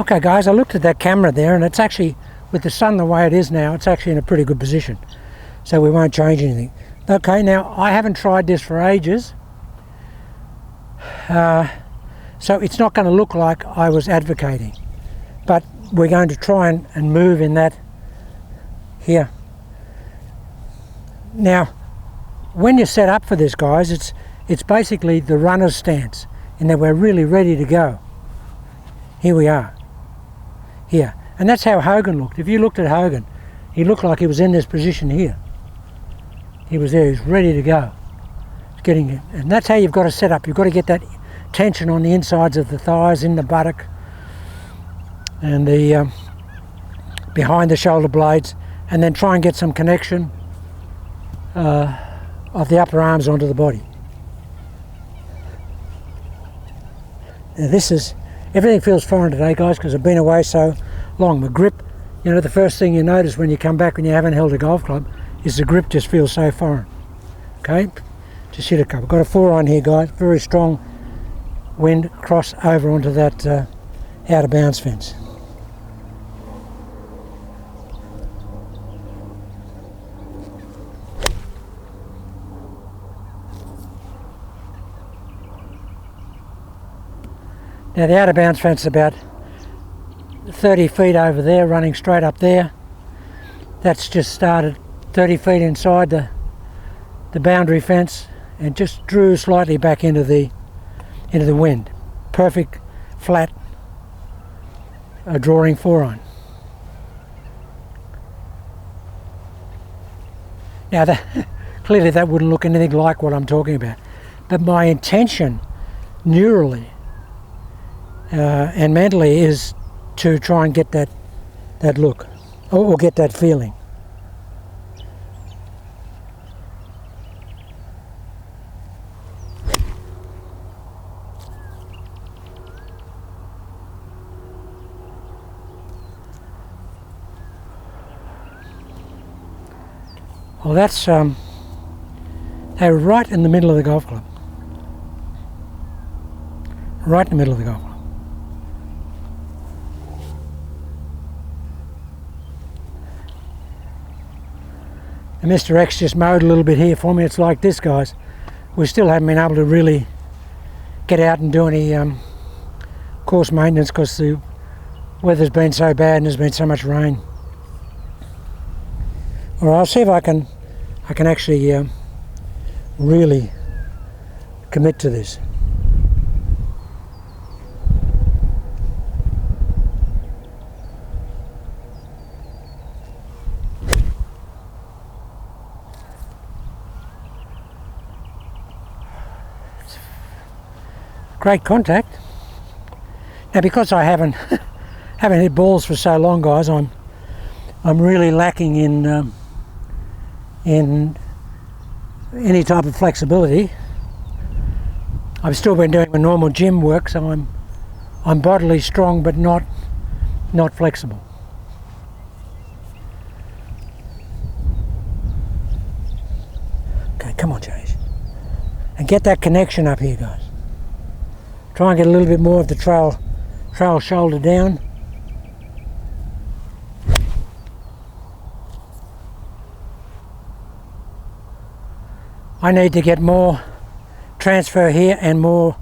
Okay guys, I looked at that camera there and it's actually, with the sun the way it is now, it's actually in a pretty good position. So we won't change anything. Okay, now I haven't tried this for ages. So it's not going to look like I was advocating. But we're going to try and move in that here. Now, when you're set up for this guys, it's basically the runner's stance, in that we're really ready to go. Here we are. Here. And that's how Hogan looked. If you looked at Hogan, he looked like he was in this position here. He was there, he was ready to go. He's getting it. And that's how you've got to set up. You've got to get that tension on the insides of the thighs, in the buttock, and the behind the shoulder blades, and then try and get some connection of the upper arms onto the body. Now this is, everything feels foreign today guys because I've been away so long. The grip, you know, the first thing you notice when you come back when you haven't held a golf club is the grip just feels so foreign. Okay, just hit a couple. Got a 4-iron here guys, very strong wind, cross over onto that out of bounds fence. Now the out of bounds fence is about 30 feet over there, running straight up there. That's just started 30 feet inside the boundary fence and just drew slightly back into the wind. Perfect flat drawing 4-iron. Now clearly that wouldn't look anything like what I'm talking about, but my intention neurally and mentally is to try and get that look or get that feeling. Well, that's they're right in the middle of the golf club. Right in the middle of the golf club. And Mr. X just mowed a little bit here for me. It's like this, guys. We still haven't been able to really get out and do any course maintenance because the weather's been so bad and there's been so much rain. All right, I'll see if I can actually really commit to this. Great contact. Now, because I haven't hit balls for so long, guys, I'm really lacking in any type of flexibility. I've still been doing my normal gym work, so I'm bodily strong, but not flexible. Okay, come on, Chase, and get that connection up here, guys. Try and get a little bit more of the trail shoulder down. I need to get more transfer here and more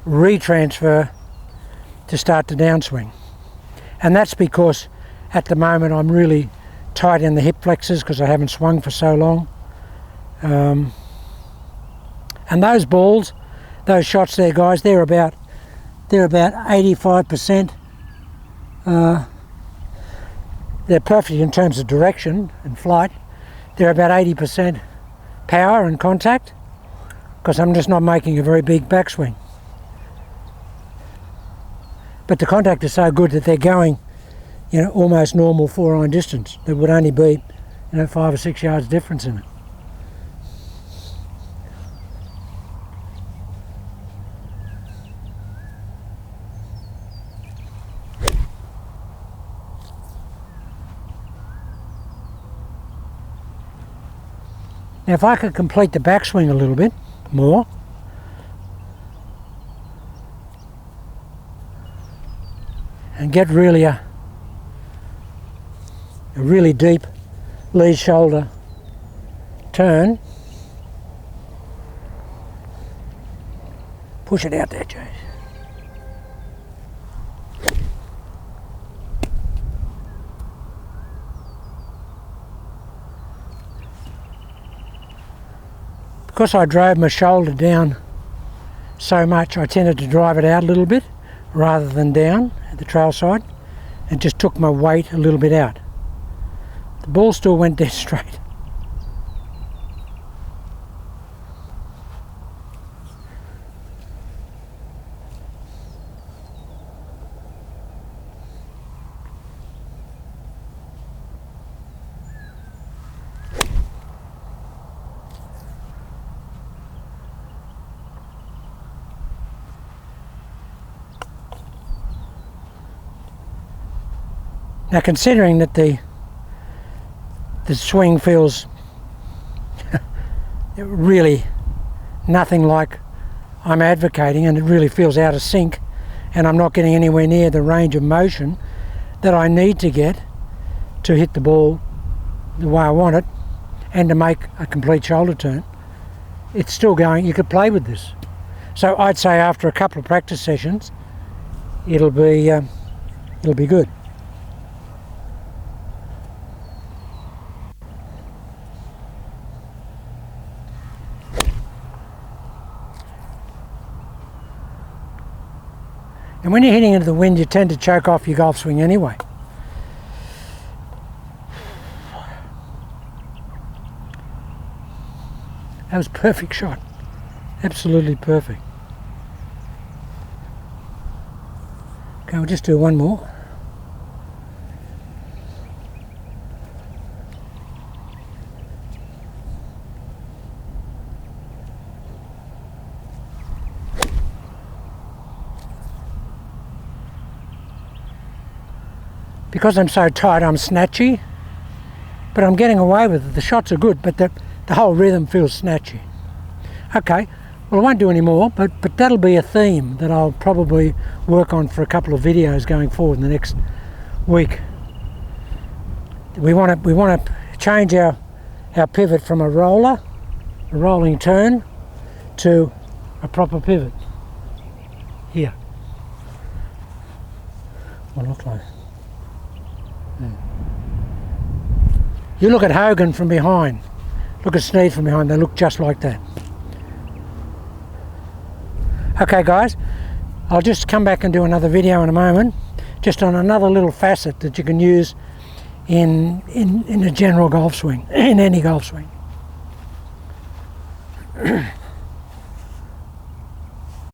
retransfer to start the downswing. And that's because at the moment I'm really tight in the hip flexors because I haven't swung for so long. And those balls, those shots there, guys, they're about 85%. They're perfect in terms of direction and flight. They're about 80% power and contact because I'm just not making a very big backswing. But the contact is so good that they're going, you know, almost normal 4-iron distance. There would only be, you know, 5 or 6 yards difference in it. Now if I could complete the backswing a little bit more. and get really a really deep lead shoulder turn. Push it out there, James. Because I drove my shoulder down so much, I tended to drive it out a little bit rather than down at the trail side, and just took my weight a little bit out. The ball still went dead straight. Now, considering that the swing feels really nothing like I'm advocating, and it really feels out of sync, and I'm not getting anywhere near the range of motion that I need to get to hit the ball the way I want it and to make a complete shoulder turn, it's still going. You could play with this. So I'd say after a couple of practice sessions, it'll be good. And when you're hitting into the wind, you tend to choke off your golf swing anyway. That was a perfect shot. Absolutely perfect. Okay, we'll just do one more. Because I'm so tight, I'm snatchy, but I'm getting away with it. The shots are good, but the whole rhythm feels snatchy. Okay, well, I won't do any more, but that'll be a theme that I'll probably work on for a couple of videos going forward in the next week. We want to change our pivot from a rolling turn, to a proper pivot. Here. What look like? You look at Hogan from behind, look at Snead from behind, they look just like that. Okay guys, I'll just come back and do another video in a moment, just on another little facet that you can use in a general golf swing, in any golf swing.